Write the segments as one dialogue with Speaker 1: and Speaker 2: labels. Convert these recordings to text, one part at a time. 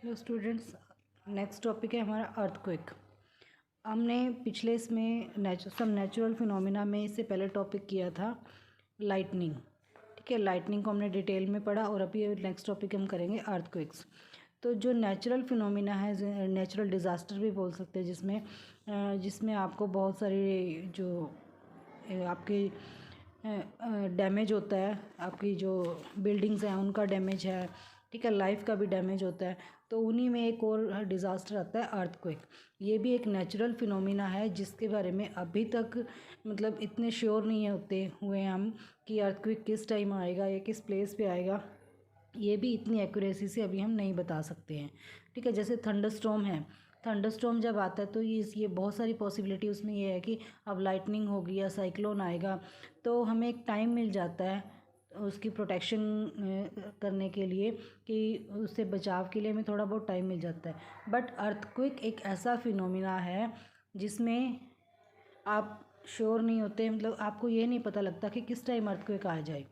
Speaker 1: Hello students, next topic है हमारा earthquake. हमने पिछले इसमें सब नेचुरल फिनोमिना में इससे पहले टॉपिक किया था लाइटनिंग। ठीक है, लाइटनिंग को हमने डिटेल में पढ़ा और अभी नेक्स्ट टॉपिक हम करेंगे अर्थक्वेक्स। तो जो नेचुरल फिनोमिना है, नेचुरल डिज़ास्टर भी बोल सकते हैं, जिसमें आपको बहुत सारी जो आपकी डैमेज होता है, आपकी जो बिल्डिंग्स हैं उनका डैमेज है, ठीक है, लाइफ का भी डैमेज होता है। तो उन्हीं में एक और डिज़ास्टर आता है अर्थक्वेक। ये भी एक नेचुरल फिनोमिना है जिसके बारे में अभी तक मतलब इतने श्योर नहीं होते हुए हम कि अर्थक्वेक किस टाइम आएगा या किस प्लेस पे आएगा। ये भी इतनी एक्यूरेसी से अभी हम नहीं बता सकते हैं। ठीक है, जैसे थंडरस्टॉर्म है, थंडरस्टॉर्म जब आता है तो ये बहुत सारी पॉसिबिलिटी उसमें ये है कि अब लाइटनिंग होगी या साइक्लोन आएगा, तो हमें एक टाइम मिल जाता है उसकी प्रोटेक्शन करने के लिए, कि उससे बचाव के लिए हमें थोड़ा बहुत टाइम मिल जाता है। बट अर्थक्वेक एक ऐसा फिनोमिना है जिसमें आप श्योर नहीं होते, मतलब आपको ये नहीं पता लगता कि किस टाइम अर्थक्वेक आ जाए।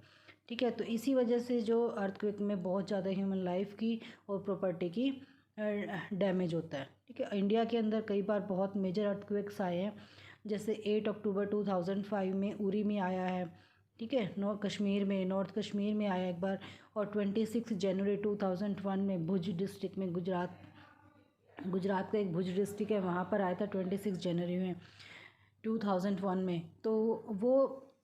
Speaker 1: ठीक है, तो इसी वजह से जो अर्थक्वेक में बहुत ज़्यादा ह्यूमन लाइफ की और प्रॉपर्टी की डैमेज होता है। ठीक है, इंडिया के अंदर कई बार बहुत मेजर अर्थक्वेक्स आए हैं, जैसे 8 अक्टूबर 2005 में उरी में आया है। ठीक है, नॉर्थ कश्मीर में आया एक बार, और 26 जनवरी 2001 में भुज डिस्ट्रिक्ट में, गुजरात का एक भुज डिस्ट्रिक्ट है, वहाँ पर आया था 26 जनवरी में 2001 में। तो वो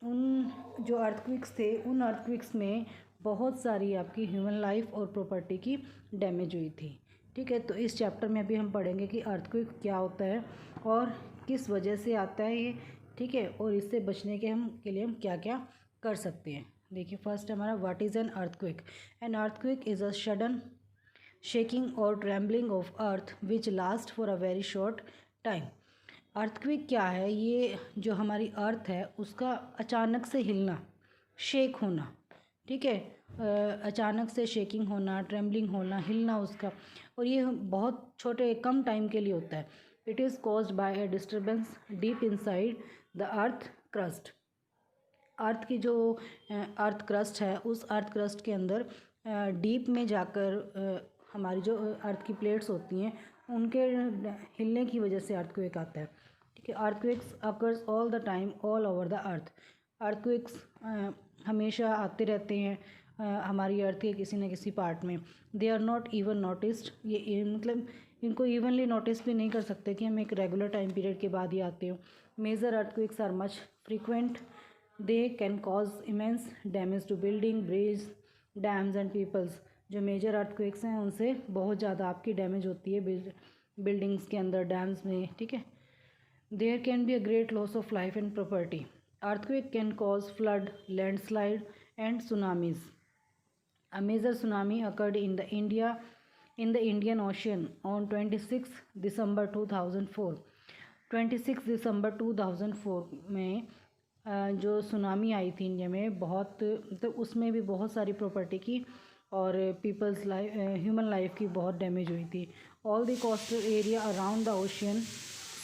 Speaker 1: उन जो अर्थक्वेक्स थे, उन अर्थक्वेक्स में बहुत सारी आपकी ह्यूमन लाइफ और प्रॉपर्टी की डैमेज हुई थी। ठीक है, तो इस चैप्टर में अभी हम पढ़ेंगे कि अर्थक्वेक क्या होता है और किस वजह से आता है ये। ठीक है, और इससे बचने के लिए हम क्या क्या कर सकते हैं। देखिए, फर्स्ट हमारा what is an earthquake. An earthquake is a sudden shaking और trembling of earth which last for a very short time. Earthquake क्या है? ये जो हमारी अर्थ है उसका अचानक से हिलना, शेक होना। ठीक है, अचानक से शेकिंग होना, ट्रेम्बलिंग होना, हिलना उसका, और ये बहुत छोटे कम टाइम के लिए होता है। It is caused by a disturbance deep inside the earth crust. Earth की जो अर्थ क्रस्ट है, उस अर्थ क्रस्ट के अंदर डीप में जाकर हमारी जो अर्थ की प्लेट्स होती हैं उनके हिलने की वजह से अर्थक्वेक आता है। ठीक है, earthquakes occurs all the time all over the earth. Earthquakes हमेशा आते रहते हैं हमारी अर्थ के किसी न किसी पार्ट में। They are not even noticed, ये मतलब इनको इवनली नोटिस भी नहीं कर सकते कि हम एक रेगुलर टाइम पीरियड के बाद ही आते हो। Major earthquakes are much frequent, they can cause immense damage to building, bridge, dams and peoples. जो मेजर अर्थक्वेक्स हैं उनसे बहुत ज़्यादा आपकी डैमेज होती है बिल्डिंग्स के अंदर, डैम्स में। ठीक है, there can be a great loss of life and property. Earthquake can cause flood, landslide and tsunamis. A major tsunami occurred in the Indian Ocean on 26 December 2004. 26 दिसंबर 2004 में जो सुनामी आई थी इंडिया में, बहुत तो उसमें भी बहुत सारी प्रॉपर्टी की और पीपल्स लाइफ, ह्यूमन लाइफ की बहुत डैमेज हुई थी। All the coastal area around the ocean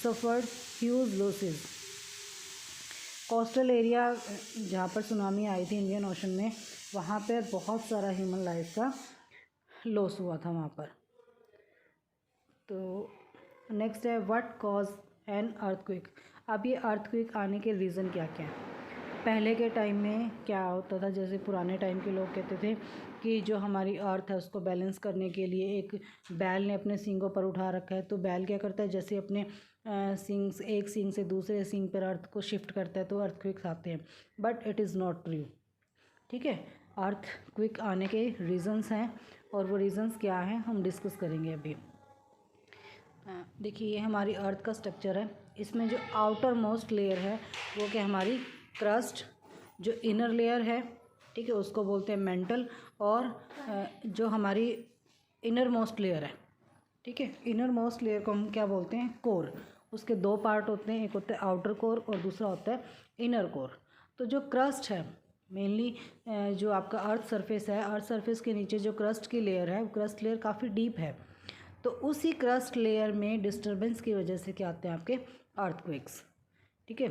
Speaker 1: suffered huge losses. Coastal area जहाँ पर सुनामी आई थी इंडियन ओशन में, वहाँ पर बहुत सारा ह्यूमन लाइफ का लॉस हुआ था वहाँ पर। तो नेक्स्ट है व्हाट कॉज एन अर्थक्वेक। अब ये अर्थक्वेक आने के रीज़न क्या क्या हैं। पहले के टाइम में क्या होता था, जैसे पुराने टाइम के लोग कहते थे कि जो हमारी अर्थ है उसको बैलेंस करने के लिए एक बैल ने अपने सींगों पर उठा रखा है। तो बैल क्या करता है, जैसे अपने एक सींग से दूसरे सींग पर अर्थ को शिफ्ट करता है तो अर्थक्वेक्स आते हैं। But it is not true. ठीक है, अर्थक्वेक आने के रीज़न्स हैं, और वो रीज़न्स क्या हैं हम डिस्कस करेंगे अभी। देखिए, ये हमारी अर्थ का स्ट्रक्चर है। इसमें जो आउटर मोस्ट लेयर है वो क्या, हमारी क्रस्ट। जो इनर लेयर है, ठीक है, उसको बोलते हैं मेंटल। और जो हमारी इनर मोस्ट लेयर है, ठीक है, इनर मोस्ट लेयर को हम क्या बोलते हैं, कोर। उसके दो पार्ट होते हैं, एक होता है आउटर कोर और दूसरा होता है इनर कोर। तो जो क्रस्ट है मेनली, जो आपका अर्थ सरफेस है, अर्थ सरफेस के नीचे जो क्रस्ट की लेयर है, वो क्रस्ट लेयर काफ़ी डीप है। तो उसी क्रस्ट लेयर में डिस्टर्बेंस की वजह से क्या आते हैं आपके अर्थक्वेक्स। ठीक है,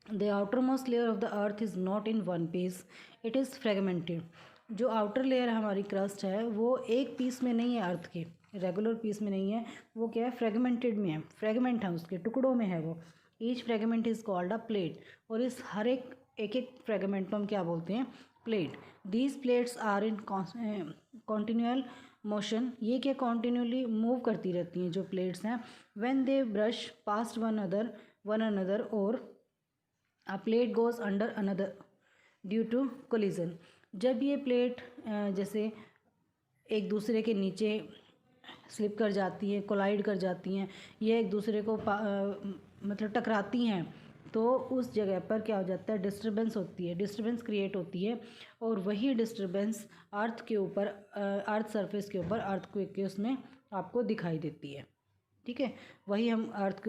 Speaker 1: the outer most layer of the earth is not in one piece, it is fragmented. जो आउटर लेयर हमारी क्रस्ट है वो एक पीस में नहीं है अर्थ की, रेगुलर पीस में नहीं है, वो क्या है, फ्रेगमेंटेड में है, फ्रेगमेंट है, उसके टुकड़ों में है वो। Each fragment is called a plate, और इस हर एक एक फ्रेगमेंट को हम क्या बोलते हैं, plate. These plates are in continual motion, ये क्या कॉन्टिन्यूली मूव करती रहती हैं जो प्लेट्स हैं। When they brush past one another or a plate goes under another due to collision, जब ये प्लेट जैसे एक दूसरे के नीचे स्लिप कर जाती है, कोलाइड कर जाती हैं, ये एक दूसरे को मतलब टकराती हैं, तो उस जगह पर क्या हो जाता है, डिस्टरबेंस होती है, डिस्टरबेंस क्रिएट होती है, और वही डिस्टरबेंस अर्थ के ऊपर, अर्थ सरफेस के ऊपर अर्थक्वेक के उसमें आपको दिखाई देती है। ठीक है, वही हम अर्थ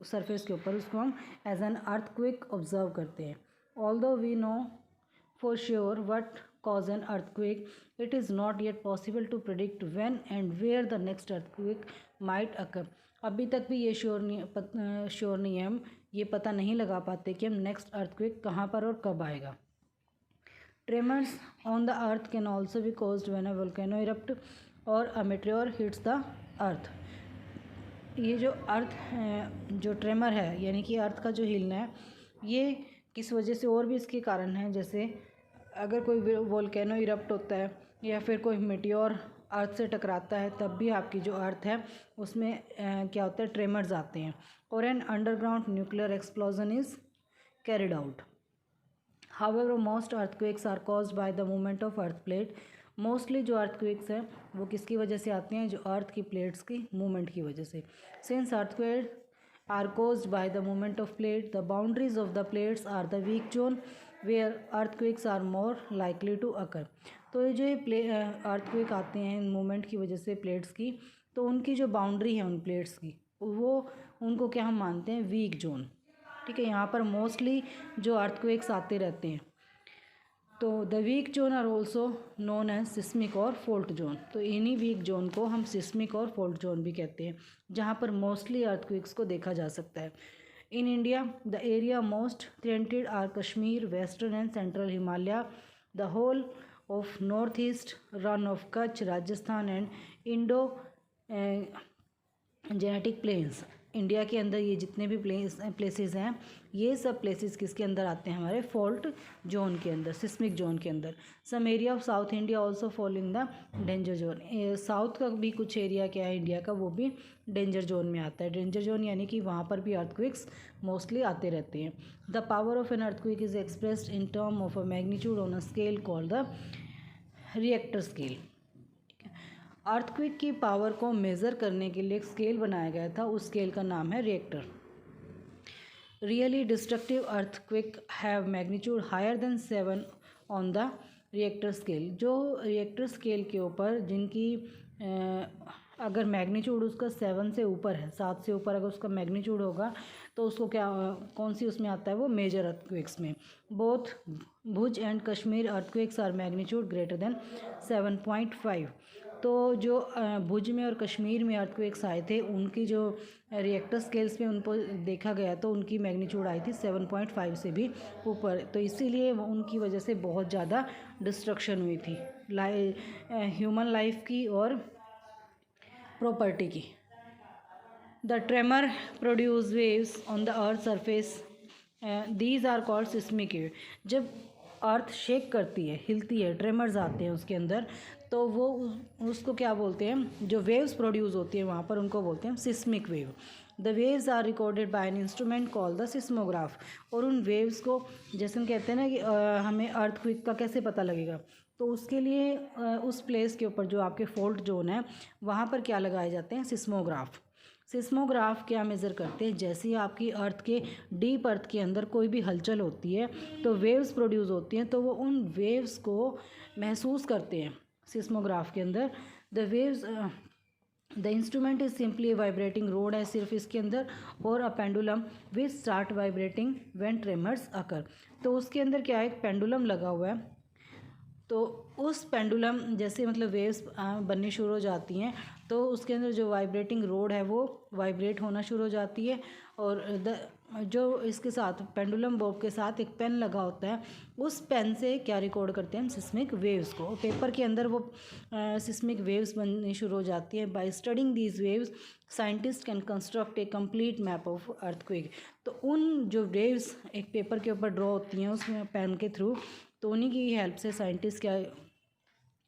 Speaker 1: सरफेस के ऊपर उसको हम एज एन अर्थक्वेक ऑब्जर्व करते हैं। Although we know for sure what cause an earthquake, it is not yet possible to predict when and where the next earthquake might occur। अभी तक भी ये श्योर नहीं है, हम ये पता नहीं लगा पाते कि हम नेक्स्ट अर्थक्वेक कहाँ पर और कब आएगा। Tremors on the earth can also be caused when a volcano erupt और अ मेटेओर हिट्स द अर्थ। ये जो अर्थ जो ट्रेमर है, यानी कि अर्थ का जो हिलना है, ये किस वजह से, और भी इसके कारण हैं, जैसे अगर कोई वोल्केनो इरप्ट होता है या फिर कोई मेटियोर अर्थ से टकराता है, तब भी आपकी जो अर्थ है उसमें क्या होता है, ट्रेमर्स आते हैं, और an underground nuclear explosion is carried out. However most earthquakes are caused by the movement of earth plate, mostly जो अर्थक्वेक्स हैं वो किसकी वजह से आती हैं, जो अर्थ की प्लेट्स की मूवमेंट की वजह से। Since earthquake are caused by the movement of plate, the boundaries of the plates are the weak zone where earthquakes are more likely to occur। तो ये जो अर्थक्वेक आते हैं मूवमेंट की वजह से प्लेट्स की, तो उनकी जो बाउंड्री है उन प्लेट्स की, वो उनको क्या हम मानते हैं, वीक जोन। ठीक है, यहाँ पर मोस्टली जो अर्थक्वेक्स आते रहते हैं, तो the weak zone are also known as seismic और फोल्ट जोन। तो इन्हीं वीक जोन को हम सिस्मिक और फोल्ट जोन भी कहते हैं, जहाँ पर मोस्टली अर्थक्वेक्स को देखा जा सकता है। In India the area most threatened are Kashmir, western and central Himalaya, the whole of north east, Rann of Kutch, Rajasthan and Indo Gangetic plains. India के अंदर ये जितने भी प्लेसेस हैं, ये सब प्लेसेस किसके अंदर आते हैं, हमारे फॉल्ट जोन के अंदर, सिस्मिक जोन के अंदर। Some area of south India also fall in the danger zone. South का भी कुछ एरिया क्या है इंडिया का, वो भी डेंजर जोन में आता है। डेंजर जोन यानी कि वहाँ पर भी अर्थक्वेक्स मोस्टली आते रहते हैं। The power of an earthquake is expressed in term of a magnitude on a scale called the Richter scale. Earthquake की पावर को मेज़र करने के लिए एक स्केल बनाया गया था, उस स्केल का नाम है Richter. Really destructive earthquake have magnitude higher than 7 on the Richter scale. जो रिएक्टर स्केल के ऊपर जिनकी अगर मैग्नीट्यूड उसका 7 से ऊपर है, 7 से ऊपर अगर उसका मैग्नीट्यूड होगा, तो उसको क्या, कौन सी उसमें आता है, वो मेजर अर्थक्वेक्स में। Both Bhuj and Kashmir earthquakes are magnitude greater than 7.5। तो जो भुज में और कश्मीर में अर्थक्वेक्स आए थे, उनकी जो रिएक्टर स्केल्स में उनको देखा गया तो उनकी मैग्नीट्यूड आई थी 7.5 से भी ऊपर। तो इसीलिए उनकी वजह से बहुत ज़्यादा डिस्ट्रक्शन हुई थी ह्यूमन लाइफ की और प्रॉपर्टी की। The tremor produce waves on the earth surface, these are called seismic wave. जब अर्थ शेक करती है, हिलती है, ट्रेमर्स आते हैं उसके अंदर, तो वो उसको क्या बोलते हैं, जो वेव्स प्रोड्यूस होती है वहाँ पर, उनको बोलते हैं seismic wave. The waves are recorded by an instrument called the seismograph. और उन वेव्स को, जैसे हम कहते हैं ना कि हमें अर्थक्वेक का कैसे पता लगेगा, तो उसके लिए उस प्लेस के ऊपर जो आपके फॉल्ट जोन है, वहाँ पर क्या लगाए जाते हैं, सिस्मोग्राफ। सिस्मोग्राफ क्या मेज़र करते हैं, जैसे ही आपकी अर्थ के डीप अर्थ के अंदर कोई भी हलचल होती है तो वेव्स प्रोड्यूस होती हैं, तो वो उन वेव्स को महसूस करते हैं सिस्मोग्राफ के अंदर। The waves, the instrument is simply vibrating rod है सिर्फ इसके अंदर, और a pendulum which start vibrating when tremors occur. तो उसके अंदर क्या है, एक पेंडुलम लगा हुआ है, तो उस पेंडुलम जैसे मतलब वेव्स बननी शुरू हो जाती हैं, तो उसके अंदर जो वाइब्रेटिंग रोड है वो वाइब्रेट होना शुरू हो जाती है, और जो इसके साथ पेंडुलम बॉब के साथ एक पेन लगा होता है, उस पेन से क्या रिकॉर्ड करते हैं हम, सिस्मिक वेव्स को। पेपर के अंदर वो सिस्मिक वेव्स बननी शुरू हो जाती है। By studying these waves scientist can construct A complete map of earthquake. तो उन जो वेव्स एक पेपर के ऊपर ड्रॉ होती हैं उसमें पेन के थ्रू, तो उन्हीं की हेल्प से साइंटिस्ट क्या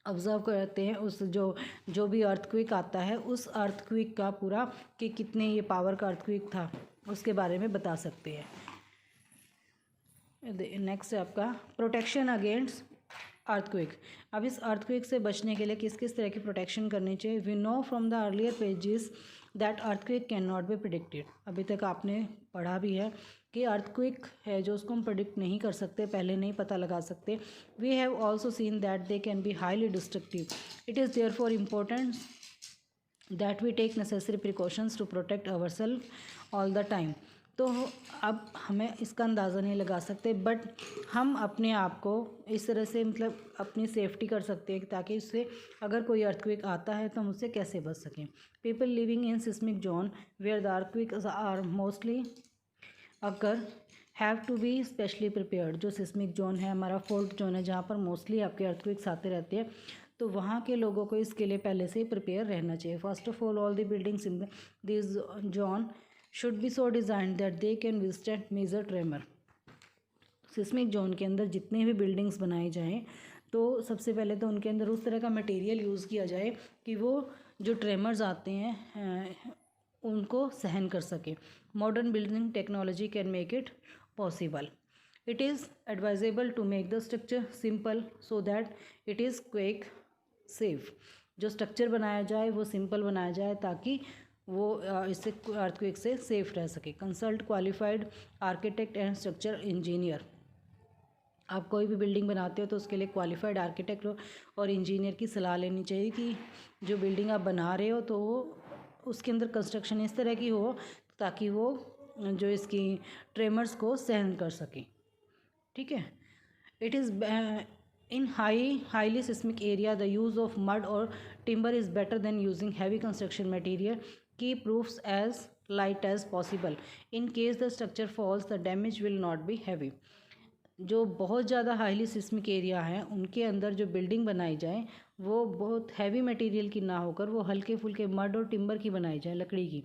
Speaker 1: ऑब्ज़र्व करते हैं उस जो भी अर्थक्वेक आता है, उस अर्थक्वेक का पूरा कि कितने ये पावर का अर्थक्वेक था उसके बारे में बता सकते हैं। नेक्स्ट है आपका प्रोटेक्शन अगेंस्ट अर्थक्वेक। अब इस अर्थक्वेक से बचने के लिए किस किस तरह की प्रोटेक्शन करनी चाहिए। We know from the earlier pages that earthquake can not be predicted. अभी तक आपने पढ़ा भी है कि अर्थक्वेक है जो उसको हम प्रिडिक्ट नहीं कर सकते, पहले नहीं पता लगा सकते। We have also seen that they can be highly destructive. It is therefore important that we take necessary precautions to protect our self all the time. तो अब हमें इसका अंदाज़ा नहीं लगा सकते, बट हम अपने आप को इस तरह से मतलब अपनी सेफ्टी कर सकते हैं ताकि उससे अगर कोई अर्थक्वेक आता है तो हम उससे कैसे बच सकें। People living in seismic zone where the earthquakes are mostly occur have to be specially prepared. जो सिस्मिक जोन है हमारा फोल्ट जोन है जहाँ पर मोस्टली आपके अर्थक्वेक्स आते रहते हैं, तो वहाँ के लोगों को इसके लिए पहले से ही प्रिपेयर रहना चाहिए। First of all the buildings in this zone should be so design that they can withstand major tremor. Seismic zone के अंदर जितने भी बिल्डिंग्स बनाए जाएं तो सबसे पहले तो उनके अंदर उस तरह का मटेरियल यूज़ किया जाए कि वो जो ट्रेमर्स आते हैं उनको सहन कर सके। Modern building technology can make it possible. It is advisable to make the structure simple so that it is quake safe. जो स्ट्रक्चर बनाया जाए वो सिंपल बनाया जाए ताकि वो इससे अर्थक्वेक से सेफ रह सके। Consult qualified architect and structure engineer. आप कोई भी बिल्डिंग बनाते हो तो उसके लिए क्वालिफाइड आर्किटेक्ट और इंजीनियर की सलाह लेनी चाहिए कि जो बिल्डिंग आप बना रहे हो तो वो उसके अंदर कंस्ट्रक्शन इस तरह की हो ताकि वो जो इसकी ट्रेमर्स को सहन कर सके। ठीक है। It is in highly seismic area the use of mud और timber is better than using heavy construction material. Keep roofs as light as possible. In case the structure falls the damage will not be heavy. जो बहुत ज़्यादा highly seismic area है उनके अंदर जो building बनाई जाए वो बहुत हैवी मटेरियल की ना होकर वो हल्के फुल्के मड और टिम्बर की बनाई जाए, लकड़ी की,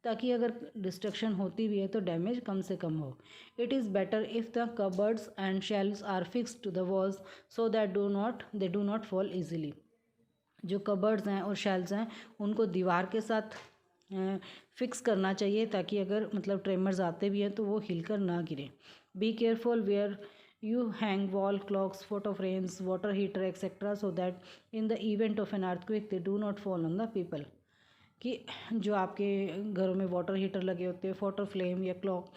Speaker 1: ताकि अगर डिस्ट्रक्शन होती भी है तो डैमेज कम से कम हो। It is better if the cupboards and shelves are fixed to the walls so that they do not fall easily. जो कबर्ड्स हैं और शेल्व्स हैं उनको दीवार के साथ फिक्स करना चाहिए ताकि अगर मतलब ट्रेमर्स आते भी हैं तो वो हिलकर ना गिरें। Be careful where you hang wall clocks, photo frames, water heater etc. so that in the event of an earthquake they do not fall on the people। कि जो आपके घरों में वाटर हीटर लगे होते हैं, फोटो फ्लेम या clock,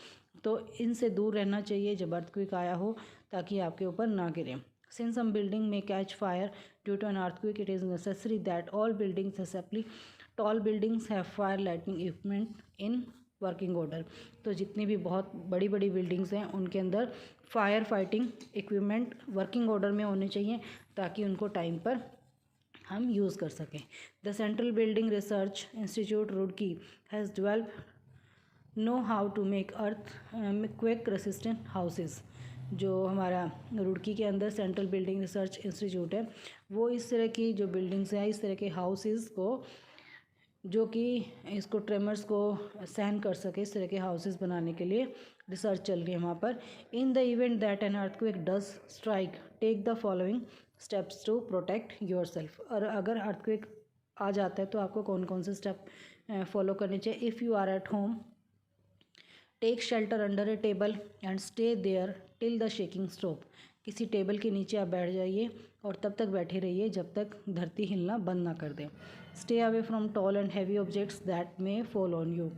Speaker 1: तो इनसे दूर रहना चाहिए जब अर्थक्वेक आया हो ताकि आपके ऊपर ना गिरे। Since some building may catch fire due to an earthquake, it is necessary that all buildings, especially tall buildings, have fire lighting equipment in working order. तो जितनी भी बहुत बड़ी बड़ी बिल्डिंग्स हैं उनके अंदर fire fighting equipment working order में होने चाहिए ताकि उनको टाइम पर हम यूज़ कर सकें। The central building research institute Roorkee has develop know how to make earthquake resistant houses. जो हमारा रुड़की के अंदर सेंट्रल बिल्डिंग रिसर्च इंस्टीट्यूट है वो इस तरह की जो बिल्डिंग्स हैं, इस तरह के हाउसेस को जो कि इसको ट्रेमर्स को सहन कर सके, इस तरह के हाउसेस बनाने के लिए रिसर्च चल रही है वहाँ पर। In the event that an earthquake does strike take the following steps to protect yourself. और अगर अर्थक्वेक आ जाता है तो आपको कौन कौन से स्टेप फॉलो करने चाहिए। If you are at home take shelter under a table and stay there till the shaking stop. किसी टेबल के नीचे आप बैठ जाइए और तब तक बैठे रहिए जब तक धरती हिलना बंद ना कर दे। Stay away from tall and heavy objects that may fall on you.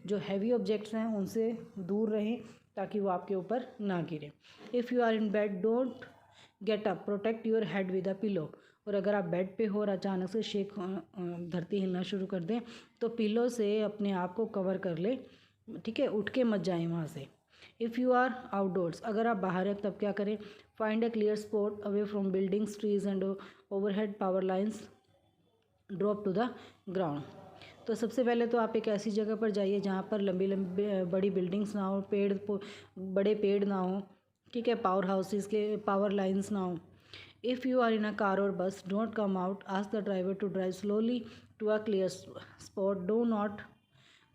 Speaker 1: जो हैवी ऑब्जेक्ट्स हैं उनसे दूर रहें ताकि वो आपके ऊपर ना गिरे। If you are in bed don't get up, protect your head with a pillow. और अगर आप बेड पे हो और अचानक से धरती हिलना शुरू कर दें तो पिलो से अपने आप को कवर कर ले, ठीक है, उठ के मत जाएं वहाँ से। इफ़ यू आर आउटडोर्स, अगर आप बाहर हैं तब क्या करें। Find a clear spot away from buildings, trees and overhead power lines drop to the ground. तो सबसे पहले तो आप एक ऐसी जगह पर जाइए जहाँ पर लंबी लंबी बड़ी बिल्डिंग्स ना हो, बड़े पेड़ ना हो, ठीक है, पावर हाउसेस के पावर लाइंस ना हो। If you are in a car और bus, don't come out, ask the driver to drive slowly to a clear spot, do not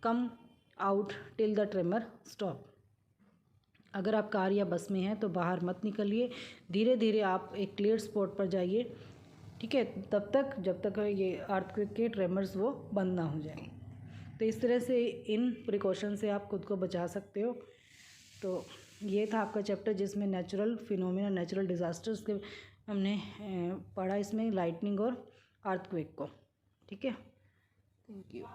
Speaker 1: come out till the tremor stop. अगर आप car या बस में हैं तो बाहर मत निकलिए, धीरे धीरे आप एक क्लियर स्पॉट पर जाइए, ठीक है, तब तक जब तक ये अर्थक्वेक के ट्रेमर्स वो बंद ना हो जाए। तो इस तरह से इन प्रिकॉशन से आप खुद को बचा सकते हो। तो ये था आपका चैप्टर जिसमें नेचुरल फिनोमिना, नेचुरल डिज़ास्टर्स के हमने पढ़ा, इसमें लाइटनिंग और अर्थक्वेक को, ठीक है। Thank you.